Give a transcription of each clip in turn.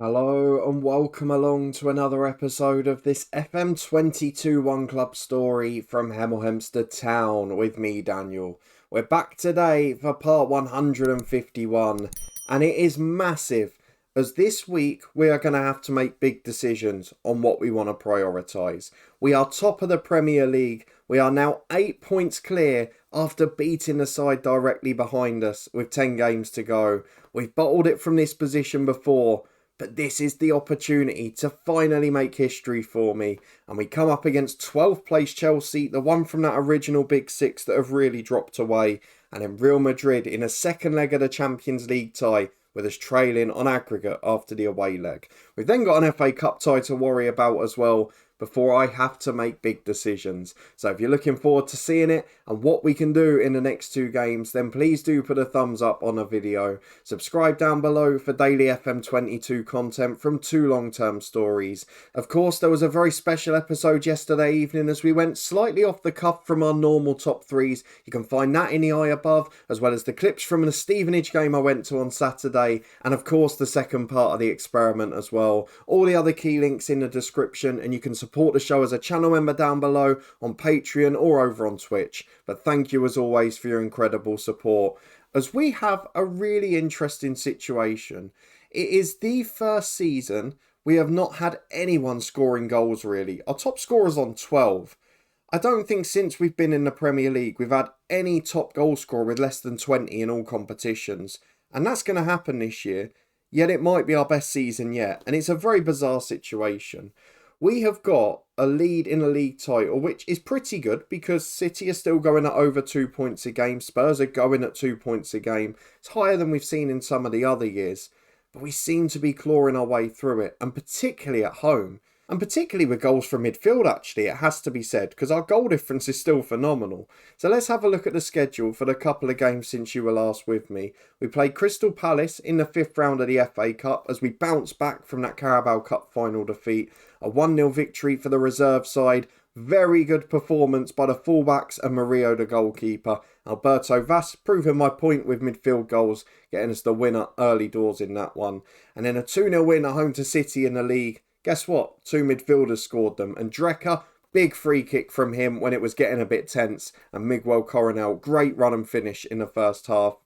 Hello and welcome along to another episode of this FM22 One Club story from Hemel Hempstead Town with me, Daniel. We're back today for part 151 and it is massive as this week we are going to have to make big decisions on what we want to prioritise. We are top of the Premier League. We are now 8 points clear after beating the side directly behind us with 10 games to go. We've bottled it from this position before. But this is the opportunity to finally make history for me. And we come up against 12th place Chelsea, the one from that original Big Six that have really dropped away. And then Real Madrid in a second leg of the Champions League tie, with us trailing on aggregate after the away leg. We've then got an FA Cup tie to worry about as well, before I have to make big decisions. So if you're looking forward to seeing it and what we can do in the next two games, then please do put a thumbs up on the video. Subscribe down below for daily FM22 content from two long-term stories. Of course, there was a very special episode yesterday evening as we went slightly off the cuff from our normal top threes. You can find that in the eye above, as well as the clips from the Stevenage game I went to on Saturday, and of course the second part of the experiment as well. All the other key links in the description, and you can support the show as a channel member down below on Patreon or over on Twitch. But thank you as always for your incredible support, as we have a really interesting situation. It is the first season we have not had anyone scoring goals really. Our top scorer's on 12. I don't think since we've been in the Premier League we've had any top goal scorer with less than 20 in all competitions. And that's going to happen this year, yet it might be our best season yet. And it's a very bizarre situation. We have got a lead in a league title, which is pretty good because City are still going at over 2 points a game. Spurs are going at 2 points a game. It's higher than we've seen in some of the other years. But we seem to be clawing our way through it, and particularly at home. And particularly with goals from midfield, actually, it has to be said, because our goal difference is still phenomenal. So let's have a look at the schedule for the couple of games since you were last with me. We played Crystal Palace in the 5th round of the FA Cup as we bounce back from that Carabao Cup final defeat. A 1-0 victory for the reserve side. Very good performance by the fullbacks and Murillo, the goalkeeper. Alberto Vaz proving my point with midfield goals, getting us the winner early doors in that one. And then a 2-0 win at home to City in the league. Guess what? Two midfielders scored them. And Drecker, big free kick from him when it was getting a bit tense. And Miguel Coronel, great run and finish in the first half.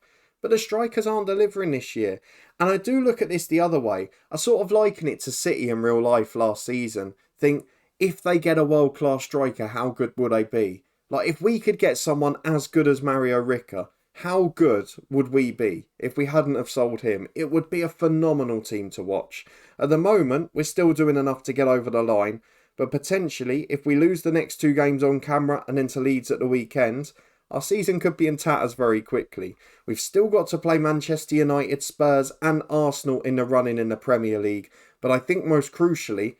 But the strikers aren't delivering this year. And I do look at this the other way. I sort of liken it to City in real life last season. Think, if they get a world-class striker, how good would they be? Like, if we could get someone as good as Mario Rica, how good would we be if we hadn't have sold him? It would be a phenomenal team to watch. At the moment, we're still doing enough to get over the line, but potentially, if we lose the next two games on camera and then to Leeds at the weekend, our season could be in tatters very quickly. We've still got to play Manchester United, Spurs and Arsenal in the running in the Premier League, but I think most crucially,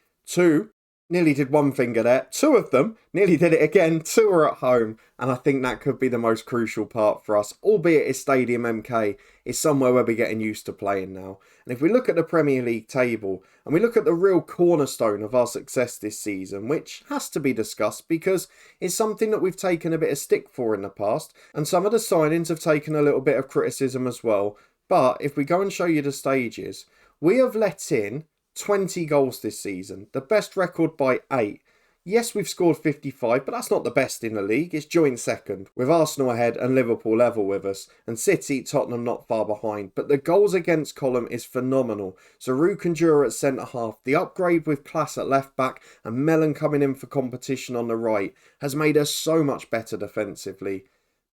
nearly did one finger there. Two of them nearly did it again. Two are at home. And I think that could be the most crucial part for us. Albeit it's Stadium MK is somewhere where we're getting used to playing now. And if we look at the Premier League table and we look at the real cornerstone of our success this season, which has to be discussed because it's something that we've taken a bit of stick for in the past. And some of the signings have taken a little bit of criticism as well. But if we go and show you the stages, we have let in 20 goals this season, the best record by 8. Yes, we've scored 55, but that's not the best in the league. It's joint second, with Arsenal ahead and Liverpool level with us, and City, Tottenham not far behind. But the goals against column is phenomenal. Zaru Kandura at centre-half, the upgrade with Class at left-back, and Mellon coming in for competition on the right has made us so much better defensively.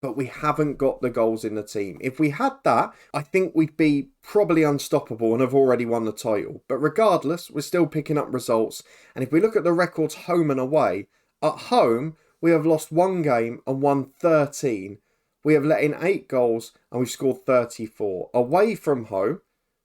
But we haven't got the goals in the team. If we had that, I think we'd be probably unstoppable and have already won the title. But regardless, we're still picking up results. And if we look at the records home and away, at home, we have lost one game and won 13. We have let in 8 goals and we've scored 34. Away from home,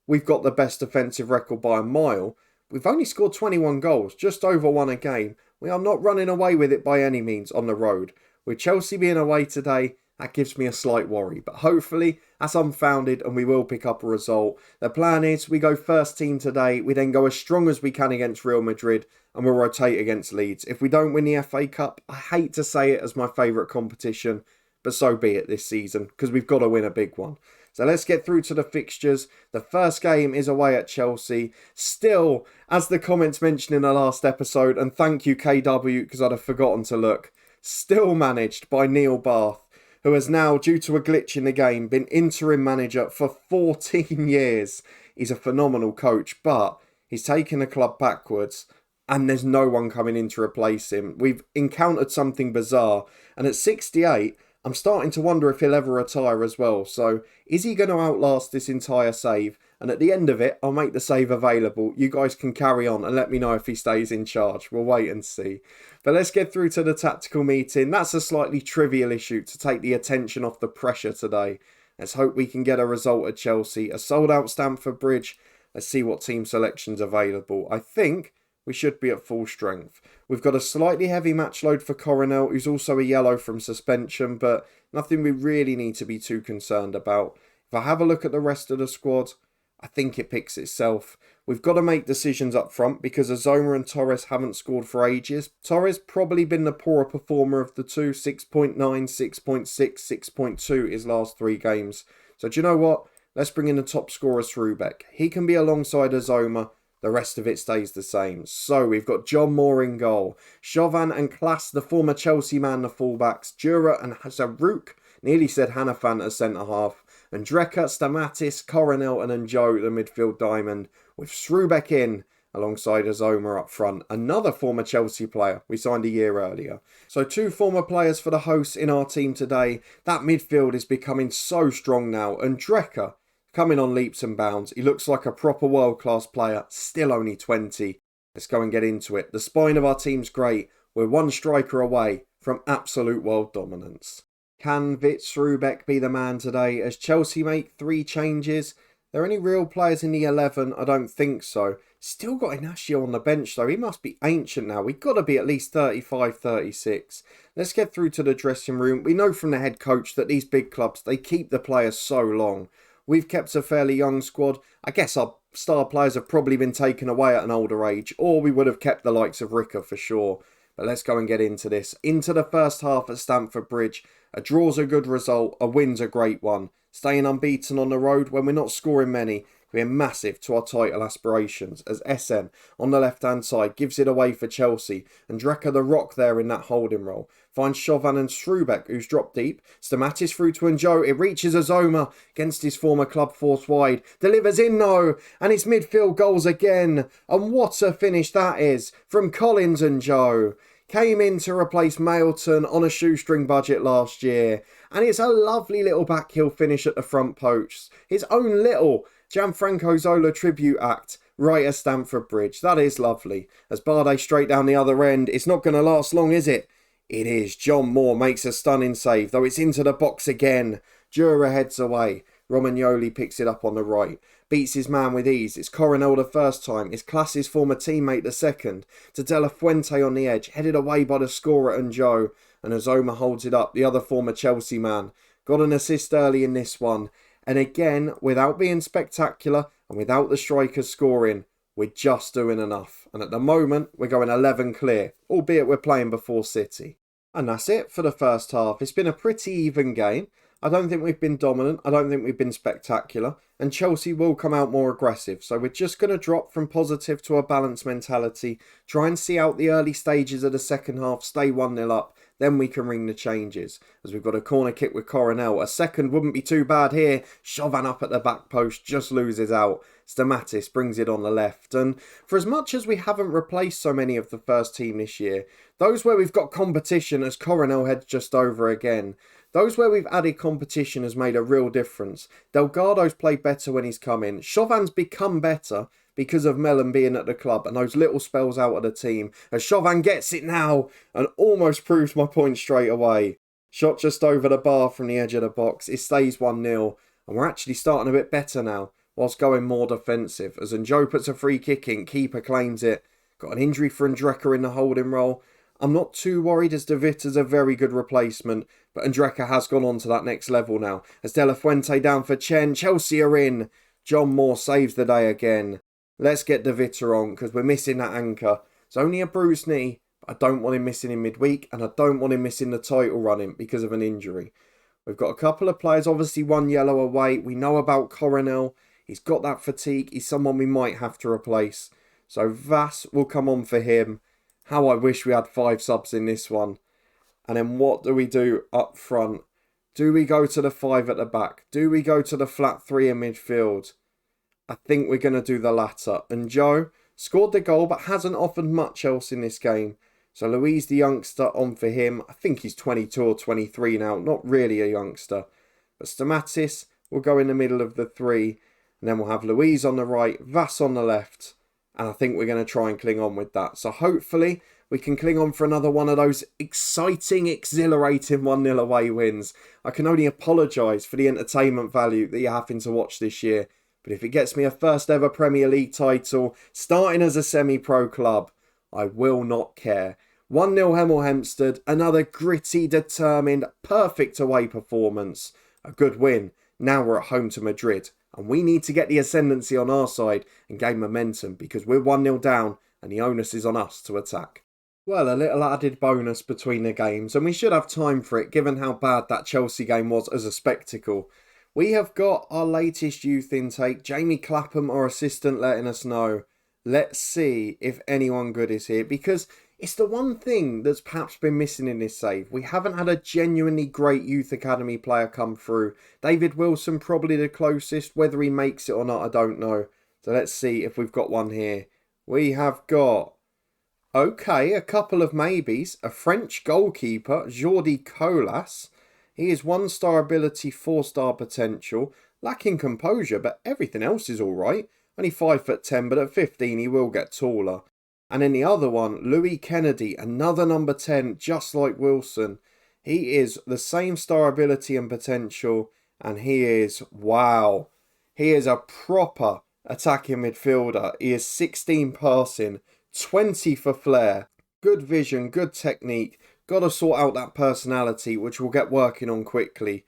we've got the best defensive record by a mile. We've only scored 21 goals, just over one a game. We are not running away with it by any means on the road. With Chelsea being away today, that gives me a slight worry, but hopefully that's unfounded and we will pick up a result. The plan is we go first team today, we then go as strong as we can against Real Madrid and we'll rotate against Leeds. If we don't win the FA Cup, I hate to say it as my favourite competition, but so be it this season because we've got to win a big one. So let's get through to the fixtures. The first game is away at Chelsea. Still, as the comments mentioned in the last episode, and thank you KW because I'd have forgotten to look, still managed by Neil Bath, who has now, due to a glitch in the game, been interim manager for 14 years. He's a phenomenal coach, but he's taken the club backwards and there's no one coming in to replace him. We've encountered something bizarre, and at 68, I'm starting to wonder if he'll ever retire as well. So is he going to outlast this entire save? And at the end of it, I'll make the save available. You guys can carry on and let me know if he stays in charge. We'll wait and see. But let's get through to the tactical meeting. That's a slightly trivial issue to take the attention off the pressure today. Let's hope we can get a result at Chelsea. A sold out Stamford Bridge. Let's see what team selection's available. I think we should be at full strength. We've got a slightly heavy match load for Coronel, who's also a yellow from suspension, but nothing we really need to be too concerned about. If I have a look at the rest of the squad, I think it picks itself. We've got to make decisions up front because Azoma and Torres haven't scored for ages. Torres probably been the poorer performer of the two, 6.9, 6.6, 6.2 his last 3 games. So do you know what? Let's bring in the top scorer, Srubeck. He can be alongside Azoma. The rest of it stays the same. So we've got John Moore in goal. Chauvin and Klaas, the former Chelsea man, the fullbacks. Dura and Zaruk, nearly said Hannafan as centre-half. And Drecker, Stamatis, Coronel and Njo, the midfield diamond. With Srubeck in alongside Azoma up front. Another former Chelsea player we signed a year earlier. So 2 former players for the hosts in our team today. That midfield is becoming so strong now. And Drecker, coming on leaps and bounds. He looks like a proper world-class player, still only 20. Let's go and get into it. The spine of our team's great. We're 1 striker away from absolute world dominance. Can Vitz Srubeck be the man today as Chelsea make 3 changes? There any real players in the 11? I don't think so. Still got Inacio on the bench though. He must be ancient now. We've got to be at least 35, 36. Let's get through to the dressing room. We know from the head coach that these big clubs, they keep the players so long. We've kept a fairly young squad. I guess our star players have probably been taken away at an older age, or we would have kept the likes of Ricker for sure. But let's go and get into this. Into the first half at Stamford Bridge. A draw's a good result, a win's a great one. Staying unbeaten on the road when we're not scoring many can be massive to our title aspirations, as SN on the left-hand side gives it away for Chelsea, and Drecker the rock there in that holding role. Finds Chauvin and Srubeck, who's dropped deep. Stamatis through to Njo. It reaches Azoma against his former club, forced wide. Delivers in though, and it's midfield goals again. And what a finish that is from Collins and Njo. Came in to replace Mailton on a shoestring budget last year. And it's a lovely little backheel finish at the front post. His own little Gianfranco Zola tribute act right at Stamford Bridge. That is lovely. As Bardet straight down the other end. It's not going to last long, is it? It is. John Moore makes a stunning save, though it's into the box again. Jura heads away. Romagnoli picks it up on the right. Beats his man with ease. It's Coronel the first time. It's Klaas's former teammate the second. To De La Fuente on the edge. Headed away by the scorer and Joe. And Azoma holds it up. The other former Chelsea man. Got an assist early in this one. And again, without being spectacular and without the strikers scoring, we're just doing enough. And at the moment, we're going 11 clear, albeit we're playing before City. And that's it for the first half. It's been a pretty even game. I don't think we've been dominant. I don't think we've been spectacular. And Chelsea will come out more aggressive. So we're just going to drop from positive to a balanced mentality. Try and see out the early stages of the second half. Stay 1-0 up. Then we can ring the changes. As we've got a corner kick with Coronel. A second wouldn't be too bad here. Chauvin up at the back post. Just loses out. Stamatis brings it on the left. And for as much as we haven't replaced so many of the first team this year, those where we've got competition as Coronel heads just over again, those where we've added competition has made a real difference. Delgado's played better when he's come in. Chauvin's become better because of Mellon being at the club and those little spells out of the team. As Chauvin gets it now and almost proves my point straight away. Shot just over the bar from the edge of the box. It stays 1-0 and we're actually starting a bit better now whilst going more defensive. As Njo puts a free kick in, keeper claims it. Got an injury for Ndreka in the holding role. I'm not too worried as De Witt is a very good replacement, but Ndreka has gone on to that next level now. As De La Fuente down for Chen, Chelsea are in. John Moore saves the day again. Let's get De Witt on because we're missing that anchor. It's only a bruised knee, but I don't want him missing in midweek and I don't want him missing the title running because of an injury. We've got a couple of players, obviously one yellow away. We know about Coronel. He's got that fatigue. He's someone we might have to replace. So Vass will come on for him. How I wish we had 5 subs in this one. And then what do we do up front? Do we go to the 5 at the back? Do we go to the flat 3 in midfield? I think we're going to do the latter. And Joe scored the goal but hasn't offered much else in this game. So Louise the youngster on for him. I think he's 22 or 23 now. Not really a youngster. But Stamatis will go in the middle of the 3. And then we'll have Louise on the right, Vass on the left. And I think we're going to try and cling on with that. So hopefully we can cling on for another one of those exciting, exhilarating 1-0 away wins. I can only apologise for the entertainment value that you're having to watch this year. But if it gets me a first ever Premier League title, starting as a semi-pro club, I will not care. 1-0 Hemel Hempstead, another gritty, determined, perfect away performance. A good win. Now we're at home to Madrid. And we need to get the ascendancy on our side and gain momentum because we're 1-0 down and the onus is on us to attack. Well, a little added bonus between the games, and we should have time for it given how bad that Chelsea game was as a spectacle. We have got our latest youth intake, Jamie Clapham, our assistant, letting us know. Let's see if anyone good is here, because it's the one thing that's perhaps been missing in this save. We haven't had a genuinely great youth academy player come through. David Wilson probably the closest. Whether he makes it or not, I don't know. So let's see if we've got one here. We have got, okay, a couple of maybes. A French goalkeeper, Jordi Colas. He is 1-star ability, 4-star potential. Lacking composure, but everything else is alright. Only 5'10", but at 15 he will get taller. And then the other one, Louis Kennedy, another number 10, just like Wilson. He is the same star ability and potential, and he is, wow. He is a proper attacking midfielder. He is 16 passing, 20 for flair. Good vision, good technique. Got to sort out that personality, which we'll get working on quickly.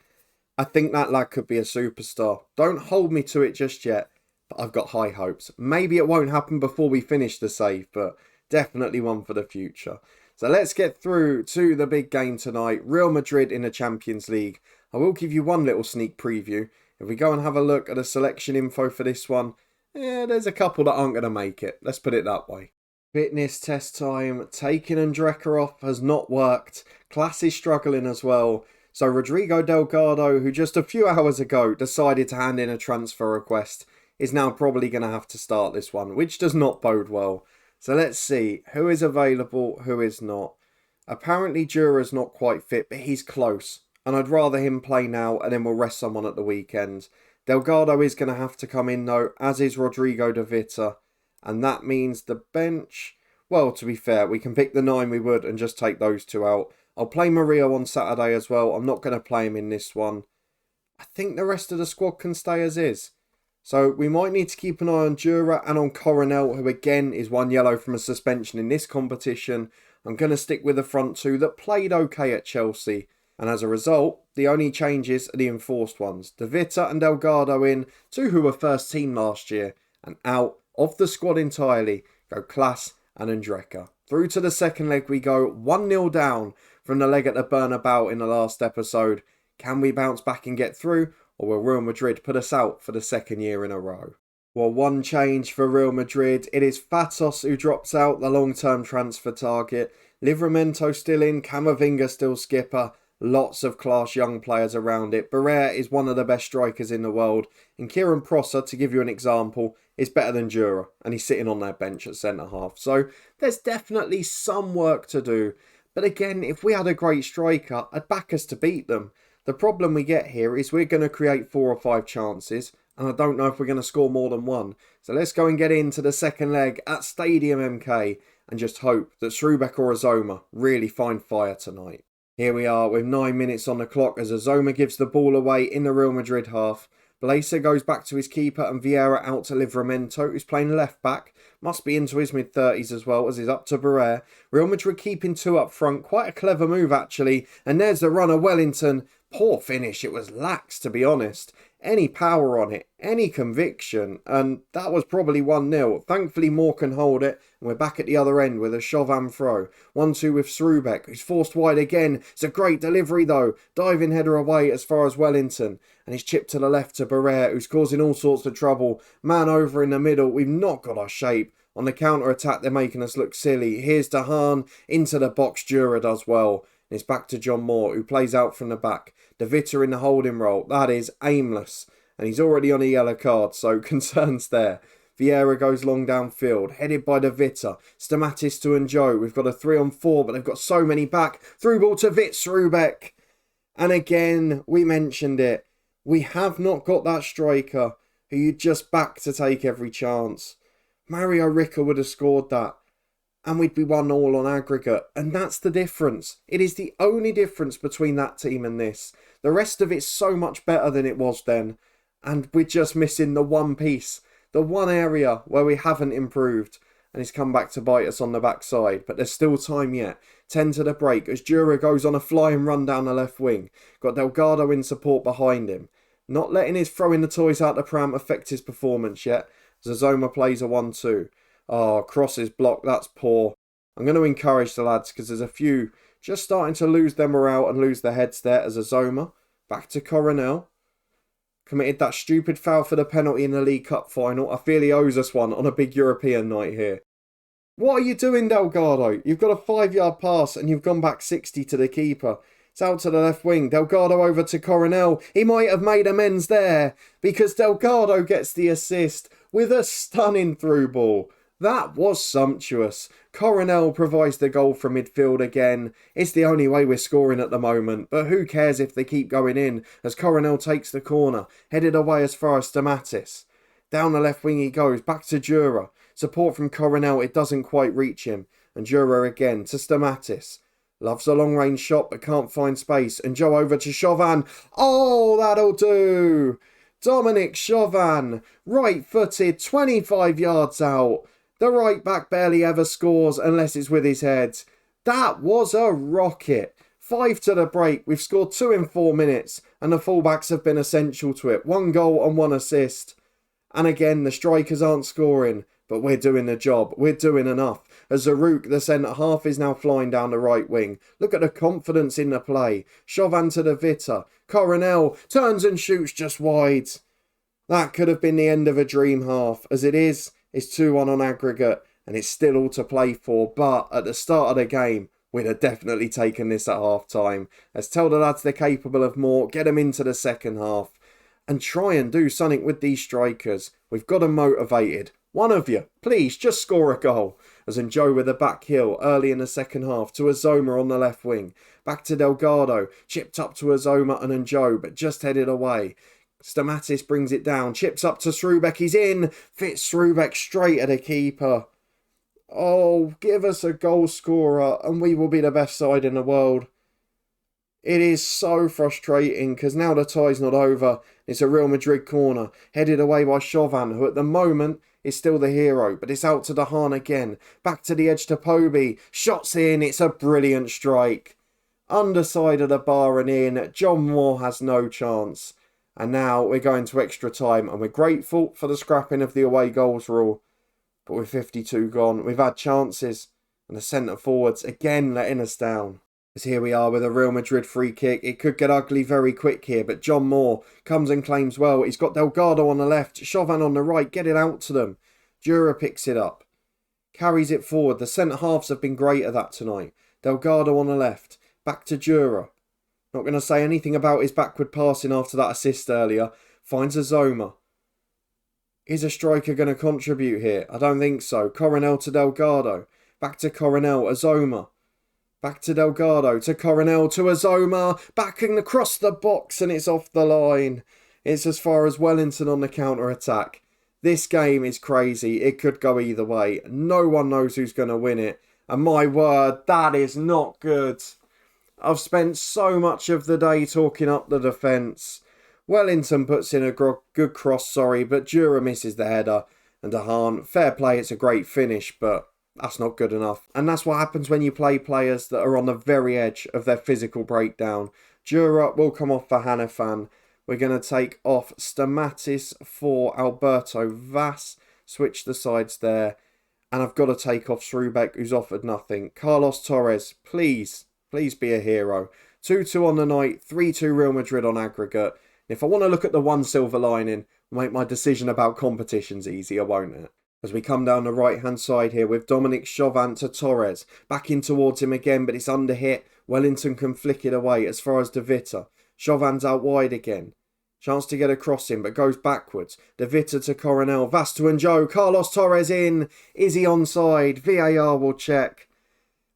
I think that lad could be a superstar. Don't hold me to it just yet, but I've got high hopes. Maybe it won't happen before we finish the save, but definitely one for the future. So let's get through to the big game tonight. Real Madrid in the Champions League. I will give you one little sneak preview. If we go and have a look at the selection info for this one, there's a couple that aren't going to make it. Let's put it that way. Fitness test time. Taking Andreka off has not worked. Class is struggling as well. So Rodrigo Delgado, who just a few hours ago decided to hand in a transfer request, is now probably going to have to start this one, which does not bode well. So let's see who is available, who is not. Apparently Jura's not quite fit, but he's close. And I'd rather him play now and then we'll rest someone at the weekend. Delgado is going to have to come in though, as is Rodrigo de Vita. And that means the bench, well, to be fair, we can pick the 9 we would and just take those 2 out. I'll play Murillo on Saturday as well. I'm not going to play him in this one. I think the rest of the squad can stay as is. So we might need to keep an eye on Jura and on Coronel, who again is 1 yellow from a suspension in this competition. I'm going to stick with the front 2 that played okay at Chelsea. And as a result, the only changes are the enforced ones. De Vita and Delgado in, 2 who were first team last year. And out of the squad entirely go Klaas and Andreka. Through to the second leg we go, 1-0 down from the leg at the Bernabeu in the last episode. Can we bounce back and get through, or will Real Madrid put us out for the second year in a row? Well, one change for Real Madrid. It is Fatos who drops out, the long-term transfer target. Livramento still in, Camavinga still skipper. Lots of class young players around it. Barrera is one of the best strikers in the world. And Kieran Prosser, to give you an example, is better than Jura. And he's sitting on their bench at centre-half. So there's definitely some work to do. But again, if we had a great striker, I'd back us to beat them. The problem we get here is we're going to create 4 or 5 chances. And I don't know if we're going to score more than 1. So let's go and get into the second leg at Stadium MK. And just hope that Srubek or Azoma really find fire tonight. Here we are with 9 minutes on the clock as Azoma gives the ball away in the Real Madrid half. Blaser goes back to his keeper and Vieira out to Livramento, who's playing left back. Must be into his mid-30s as well, as he's up to Barrera. Real Madrid keeping 2 up front. Quite a clever move, actually. And there's the runner, Wellington. Poor finish. It was lax, to be honest. any power on it, any conviction, and that was probably 1-0. Thankfully, Moore can hold it, and we're back at the other end with a Chauvin throw. 1-2 with Srubeck, who's forced wide again. It's a great delivery, though. Diving header away as far as Wellington, and he's chipped to the left to Barrere, who's causing all sorts of trouble. Man over in the middle. We've not got our shape. On the counter-attack, they're making us look silly. Here's Dehaan into the box. Dura does well. And it's back to John Moore, who plays out from the back. De Vita in the holding role. That is aimless. And he's already on a yellow card, so concerns there. Vieira goes long downfield, headed by De Vita. Stamatis to Njo. We've got a 3-on-4, but they've got so many back. Through ball to Rubek. And again, we mentioned it. We have not got that striker who you just back to take every chance. Mario Rica would have scored that, and we'd be 1-1 on aggregate. And that's the difference. It is the only difference between that team and this. The rest of it's so much better than it was then. And we're just missing the one piece, the one area where we haven't improved. And it's come back to bite us on the backside. But there's still time yet. 10 to the break as Dura goes on a flying run down the left wing. Got Delgado in support behind him. Not letting his throwing the toys out the pram affect his performance yet. Zazoma plays a 1-2. Oh, cross is blocked. That's poor. I'm going to encourage the lads because there's a few just starting to lose their morale and lose their heads there as Zazoma. Back to Coronel. Committed that stupid foul for the penalty in the League Cup final. I feel he owes us one on a big European night here. What are you doing, Delgado? You've got a 5-yard pass and you've gone back 60 to the keeper. It's out to the left wing. Delgado over to Coronel. He might have made amends there because Delgado gets the assist with a stunning through ball. That was sumptuous. Coronel provides the goal from midfield again. It's the only way we're scoring at the moment, but who cares if they keep going in as Coronel takes the corner, headed away as far as Stamatis. Down the left wing he goes, back to Dura. Support from Coronel, it doesn't quite reach him. And Dura again to Stamatis. Loves a long range shot but can't find space. And Joe over to Chauvin. Oh, that'll do. Dominic Chauvin, right-footed, 25 yards out. The right back barely ever scores unless it's with his head. That was a rocket. 5 to the break. We've scored 2 in 4 minutes and the fullbacks have been essential to it. 1 goal and 1 assist. And again, the strikers aren't scoring, but we're doing the job. We're doing enough. As Zarouk, the centre-half, is now flying down the right wing. Look at the confidence in the play. Chauvin to De Vita. Coronel turns and shoots just wide. That could have been the end of a dream half. As it is, it's 2-1 on aggregate, and it's still all to play for. But at the start of the game, we'd have definitely taken this at half-time. Let's tell the lads they're capable of more, get them into the second half, and try and do something with these strikers. We've got them motivated. One of you, please, just score a goal. As Njo with a back heel early in the second half to Azoma on the left wing. Back to Delgado, chipped up to Azoma and Njo, but just headed away. Stamatis brings it down, chips up to Srubeck, he's in, fits Srubeck straight at the keeper. Oh, give us a goal scorer and we will be the best side in the world. It is so frustrating because now the tie's not over. It's a Real Madrid corner, headed away by Chauvin, who at the moment is still the hero, but it's out to Dehaan again. Back to the edge to Poby. Shots in, it's a brilliant strike. Underside of the bar and in, John Moore has no chance. And now we're going to extra time and we're grateful for the scrapping of the away goals rule. But with 52 gone, we've had chances. And the centre forwards again letting us down. As here we are with a Real Madrid free kick. It could get ugly very quick here, but John Moore comes and claims well. He's got Delgado on the left, Chauvin on the right, get it out to them. Dura picks it up, carries it forward. The centre-halves have been great at that tonight. Delgado on the left, back to Dura. Not going to say anything about his backward passing after that assist earlier. Finds Azoma. Is a striker going to contribute here? I don't think so. Coronel to Delgado. Back to Coronel, Azoma. Back to Delgado, to Coronel, to Azoma, backing across the box and it's off the line. It's as far as Wellington on the counter-attack. This game is crazy. It could go either way. No one knows who's going to win it. And my word, that is not good. I've spent so much of the day talking up the defence. Wellington puts in a good cross, but Dura misses the header. And Dehaan, fair play, it's a great finish, but that's not good enough. And that's what happens when you play players that are on the very edge of their physical breakdown. Dura will come off for Hanifan. We're going to take off Stamatis for Alberto Vas. Switch the sides there. And I've got to take off Srubek, who's offered nothing. Carlos Torres, please be a hero. 2-2 on the night, 3-2 Real Madrid on aggregate. If I want to look at the one silver lining, make my decision about competitions easier, won't it? As we come down the right-hand side here with Dominic Chauvin to Torres. Back in towards him again, but it's under hit. Wellington can flick it away as far as De Vita. Chauvin's out wide again. Chance to get across him, but goes backwards. De Vita to Coronel. Vastu and Joe. Carlos Torres in. Is he onside? VAR will check.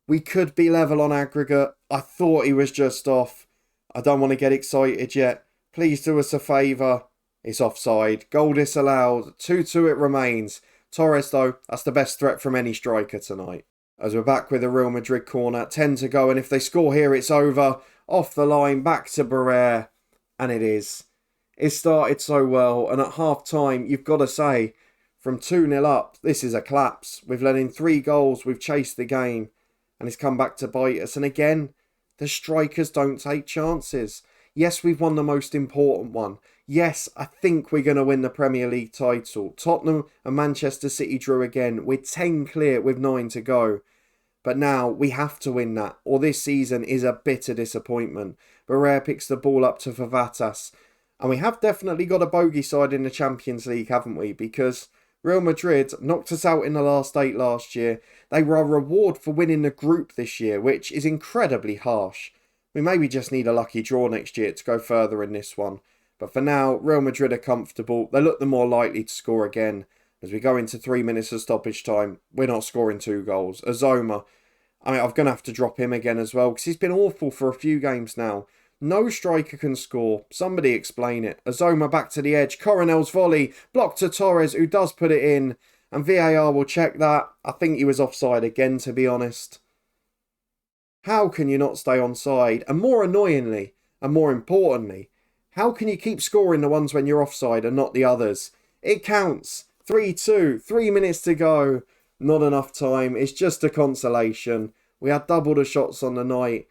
We could be level on aggregate. I thought he was just off. I don't want to get excited yet. Please do us a favour. It's offside. Goal disallowed. 2-2 it remains. Torres, though, that's the best threat from any striker tonight. As we're back with a Real Madrid corner. 10 to go, and if they score here, it's over. Off the line, back to Barrere. And it is. It started so well, and at half-time, you've got to say, from 2-0 up, this is a collapse. We've let in 3 goals, we've chased the game, and it's come back to bite us. And again, the strikers don't take chances. Yes, we've won the most important one. Yes, I think we're going to win the Premier League title. Tottenham and Manchester City drew again. We're 10 clear with 9 to go. But now we have to win that, or this season is a bitter disappointment. Barrere picks the ball up to Favatas. And we have definitely got a bogey side in the Champions League, haven't we? Because Real Madrid knocked us out in the last 8 last year. They were a reward for winning the group this year, which is incredibly harsh. We maybe just need a lucky draw next year to go further in this one. But for now, Real Madrid are comfortable. They look the more likely to score again. As we go into 3 minutes of stoppage time, we're not scoring 2 goals. Azoma, I'm going to have to drop him again as well, because he's been awful for a few games now. No striker can score. Somebody explain it. Azoma back to the edge. Coronel's volley. Blocked to Torres, who does put it in. And VAR will check that. I think he was offside again, to be honest. How can you not stay onside? And more annoyingly, and more importantly, how can you keep scoring the ones when you're offside and not the others? It counts. 3-2. 3 minutes to go. Not enough time. It's just a consolation. We had double the shots on the night.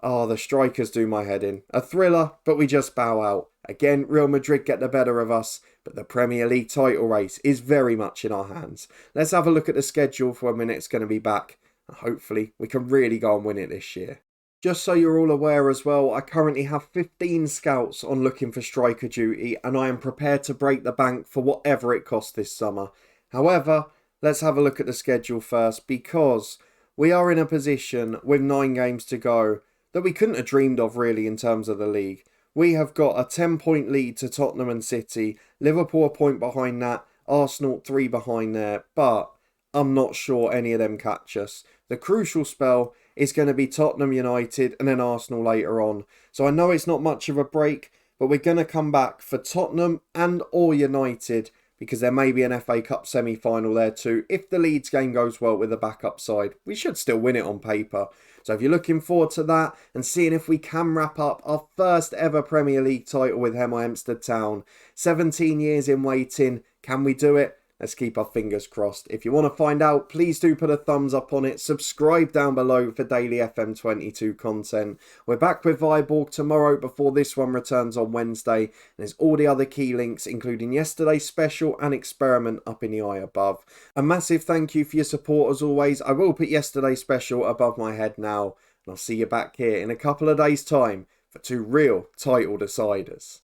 Oh, the strikers do my head in. A thriller, but we just bow out. Again, Real Madrid get the better of us, but the Premier League title race is very much in our hands. Let's have a look at the schedule for when it's going to be back. Hopefully, we can really go and win it this year. Just so you're all aware as well, I currently have 15 scouts on looking for striker duty, and I am prepared to break the bank for whatever it costs this summer. However, let's have a look at the schedule first, because we are in a position with 9 games to go that we couldn't have dreamed of really in terms of the league. We have got a 10-point lead to Tottenham and City, Liverpool a point behind that, Arsenal 3 behind there, but I'm not sure any of them catch us. The crucial spell is going to be Tottenham United and then Arsenal later on. So I know it's not much of a break, but we're going to come back for Tottenham and or United, because there may be an FA Cup semi-final there too. If the Leeds game goes well with the backup side, we should still win it on paper. So if you're looking forward to that and seeing if we can wrap up our first ever Premier League title with Hemel Hempstead Town, 17 years in waiting, can we do it? Let's keep our fingers crossed. If you want to find out, please do put a thumbs up on it. Subscribe down below for daily FM22 content. We're back with Viborg tomorrow before this one returns on Wednesday. There's all the other key links, including yesterday's special and experiment up in the eye above. A massive thank you for your support as always. I will put yesterday's special above my head now. And I'll see you back here in a couple of days' time for 2 real title deciders.